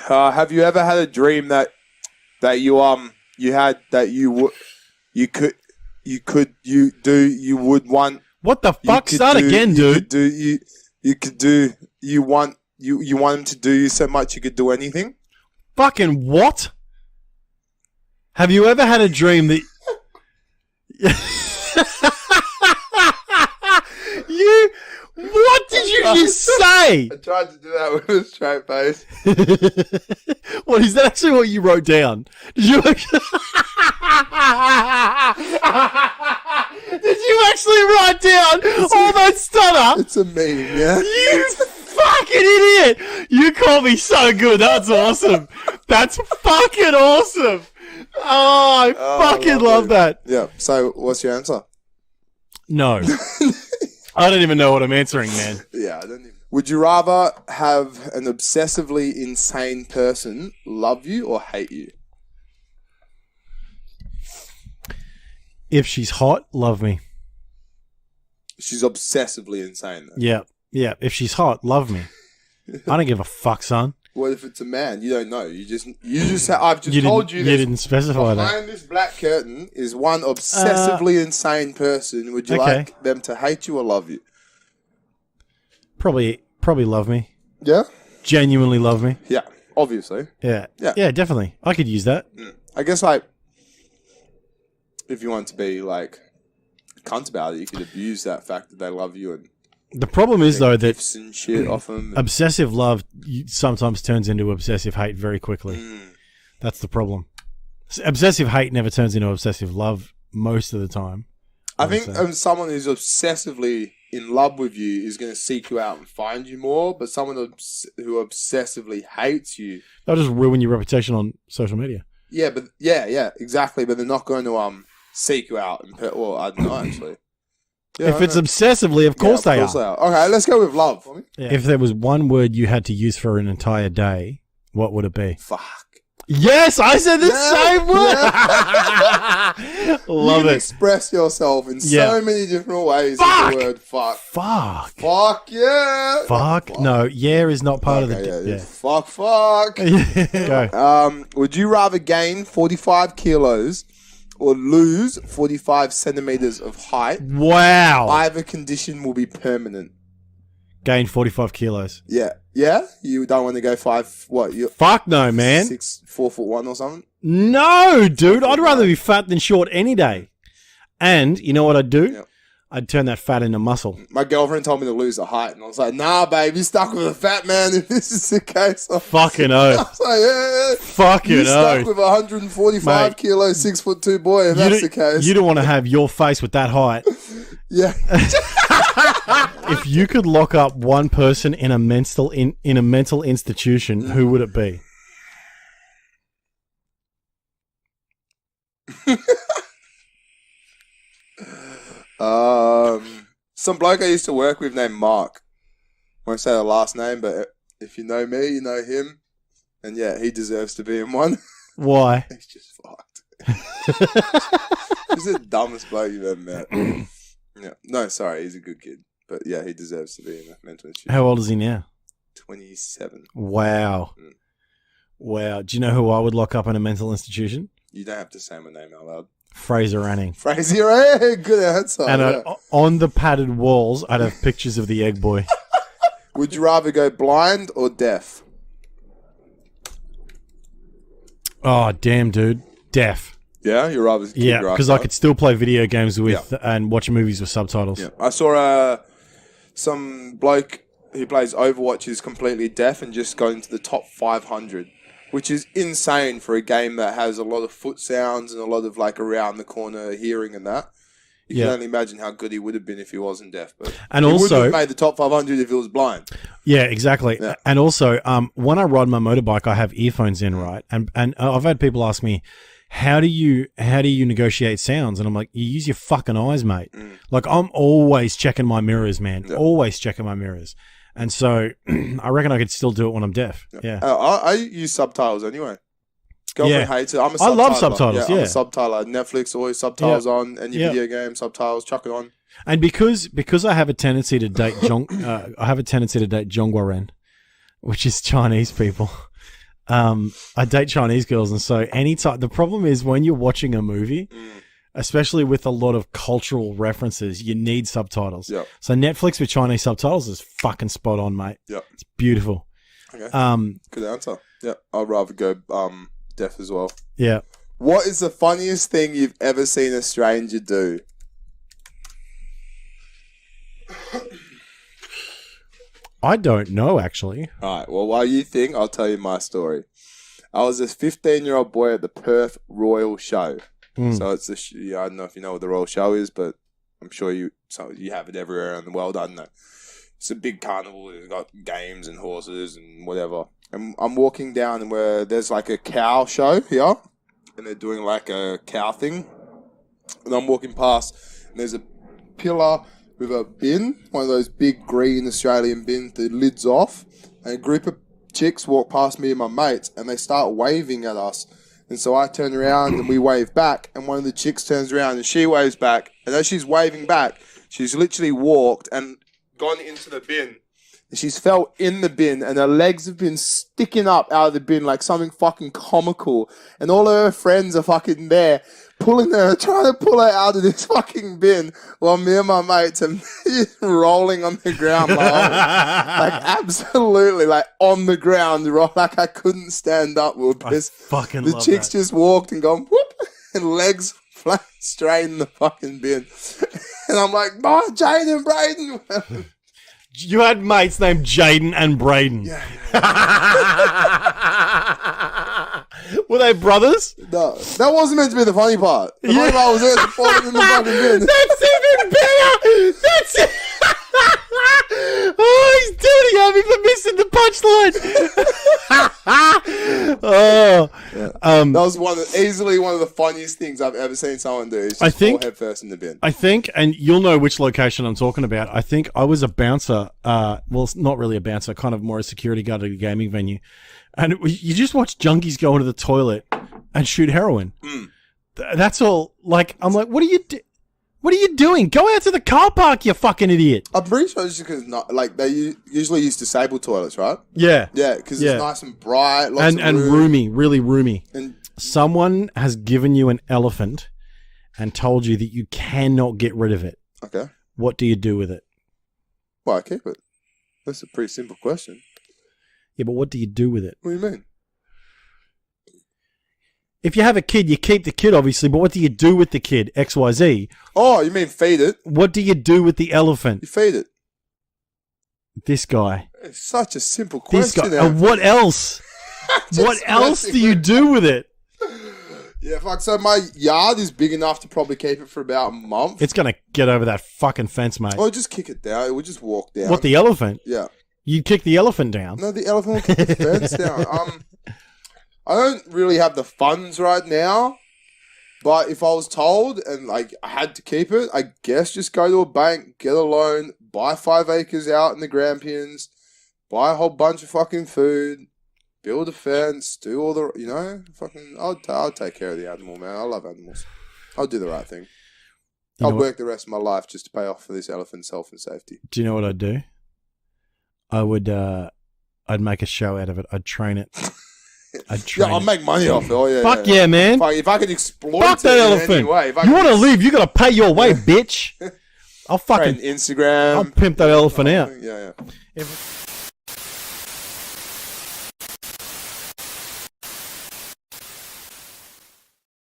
Have you ever had a dream that you would want? What the fuck? Start again, dude. You want him to do you so much you could do anything? Fucking what? Have you ever had a dream that you? What did you just say? I tried to do that with a straight face. What is that actually what you wrote down? Did you actually, write down all that stutter? It's a meme, yeah? You fucking idiot! You called me so good. That's awesome. That's fucking awesome. Oh, I fucking love that. Yeah. So, what's your answer? No. I don't even know what I'm answering, man. Yeah, I don't even. Would you rather have an obsessively insane person love you or hate you? If she's hot, love me. She's obsessively insane, though. Yeah. Yeah. If she's hot, love me. I don't give a fuck, son. What if it's a man? You don't know. I've just told you this. You didn't specify that. Behind this black curtain is one obsessively insane person. Would you like them to hate you or love you? Probably love me. Yeah? Genuinely love me. Yeah, obviously. Yeah. Yeah, definitely. I could use that. I guess, like, if you want to be, like, a cunt about it, you could abuse that fact that they love you and the problem is, though, that and shit off them. Obsessive love sometimes turns into obsessive hate very quickly. That's the problem. Obsessive hate never turns into obsessive love most of the time. I think someone who's obsessively in love with you is going to seek you out and find you more, but someone who obsessively hates you... They'll just ruin your reputation on social media. Yeah, but exactly. But they're not going to seek you out. Well, I don't know, actually. Yeah, if it's obsessively, of course they are. Okay, let's go with love. Yeah. If there was one word you had to use for an entire day, what would it be? Fuck. Yes, I said the same word. Love you it. Express yourself in so many different ways with the word fuck. Fuck. Fuck, yeah. Fuck. No, yeah is not part of the... Yeah. Fuck. Go. Would you rather gain 45 kilos or lose 45 centimeters of height? Wow. Either condition will be permanent. Gain 45 kilos. Yeah. Yeah? You don't want to go Fuck no, man. 4'1" or something? No, dude. I'd rather be fat than short any day. And you know what I'd do? Yep. I'd turn that fat into muscle. My girlfriend told me to lose the height, and I was like, nah, babe, you're stuck with a fat man if this is the case. Fucking oath. I was like, yeah. Fucking you're oath. stuck with a 145 kilo, 6'2" boy, if that's the case. You don't want to have your face with that height. Yeah. If you could lock up one person in a mental institution, who would it be? Some bloke I used to work with named Mark. Won't say the last name, but if you know me, you know him. And yeah, he deserves to be in one. Why? He's just fucked. He's the dumbest bloke you've ever met. Yeah. No, sorry, he's a good kid. But yeah, he deserves to be in a mental institution. How old is he now? 27. Wow. Wow. Do you know who I would lock up in a mental institution? You don't have to say my name out loud. Fraser Anning. Fraser Anning, good answer. And on the padded walls, I'd have pictures of the egg boy. Would you rather go blind or deaf? Oh, damn, dude. Deaf. Yeah, you're rather... Yeah, because I could still play video games with and watch movies with subtitles. Yeah. I saw some bloke who plays Overwatch is completely deaf and just got into the top 500. Which is insane for a game that has a lot of foot sounds and a lot of like around the corner hearing and that. You can only imagine how good he would have been if he wasn't deaf. But and he also wouldn't have made the top 500 if he was blind. Yeah, exactly. Yeah. And also, when I ride my motorbike, I have earphones in, right? And I've had people ask me, how do you negotiate sounds? And I'm like, you use your fucking eyes, mate. Like I'm always checking my mirrors, man. Yeah. Always checking my mirrors. And so I reckon I could still do it when I'm deaf. Yeah. I use subtitles anyway. Girlfriend hates it. I'm a subtitler. I love subtitles, I'm a subtitler. Netflix, always subtitles on. Any video game, subtitles, chuck it on. And because I have a tendency to date Zhongguaren, which is Chinese people. I date Chinese girls, and so anytime the problem is when you're watching a movie, especially with a lot of cultural references, you need subtitles. Yep. So Netflix with Chinese subtitles is fucking spot on, mate. Yep. It's beautiful. Okay. Good answer. Yeah, I'd rather go deaf as well. Yeah. What is the funniest thing you've ever seen a stranger do? I don't know, actually. All right. Well, while you think, I'll tell you my story. I was a 15-year-old boy at the Perth Royal Show. So it's I don't know if you know what the Royal Show is, but I'm sure you have it everywhere in the world. I don't know. It's a big carnival. It's got games and horses and whatever. And I'm walking down and where there's like a cow show here, and they're doing like a cow thing. And I'm walking past, and there's a pillar with a bin, one of those big green Australian bins, the lid's off, and a group of chicks walk past me and my mates, and they start waving at us. And so I turn around and we wave back, and one of the chicks turns around and she waves back, and as she's waving back, she's literally walked and gone into the bin. And she's fell in the bin, and her legs have been sticking up out of the bin like something fucking comical. And all of her friends are fucking there, pulling her, trying to pull her out of this fucking bin, while me and my mates are just rolling on the ground, like absolutely, like on the ground, like I couldn't stand up. The chicks just walked and gone whoop, and legs flat straight in the fucking bin. And I'm like, bye, Jaden, Braden. You had mates named Jaden and Braden. Yeah. Were they brothers? No, that wasn't meant to be the funny part. The funny part was it falling in the fucking bin. That's even better. That's it. Oh, he's doing having for missing the punchline. That was easily one of the funniest things I've ever seen someone do. Is just fall head first in the bin. I think, and you'll know which location I'm talking about. I think I was a bouncer. Well, not really a bouncer, kind of more a security guard at a gaming venue. And you just watch junkies go into the toilet and shoot heroin. That's all. Like, I'm like, what are you doing? Go out to the car park, you fucking idiot. I'm pretty sure it's just because they usually use disabled toilets, right? Yeah. Yeah, because it's nice and bright, lots of and room. roomy, really roomy. And someone has given you an elephant and told you that you cannot get rid of it. Okay. What do you do with it? Well, I keep it. That's a pretty simple question. Yeah, but what do you do with it? What do you mean? If you have a kid, you keep the kid, obviously, but what do you do with the kid? XYZ. Oh, you mean feed it? What do you do with the elephant? You feed it. This guy. It's such a simple question. This guy. What else? What else do you do with it? Yeah, fuck. So my yard is big enough to probably keep it for about a month. It's going to get over that fucking fence, mate. Or just kick it down. It would just walk down. What, the elephant? Yeah. You kick the elephant down? No, the elephant will kick the fence down. I don't really have the funds right now, but if I was told and I had to keep it, I guess just go to a bank, get a loan, buy 5 acres out in the Grampians, buy a whole bunch of fucking food, build a fence, do all the, fucking, I'll take care of the animal, man. I love animals. I'll do the right thing. I'll work the rest of my life just to pay off for this elephant's health and safety. Do you know what I'd do? I'd make a show out of it. I'd train it. I'll make money off it. Oh, yeah. Fuck yeah, man. If I could exploit Fuck that elephant. in any way. You want to leave, you got to pay your way, bitch. I'll fucking... Instagram. I'll pimp that elephant out. Yeah.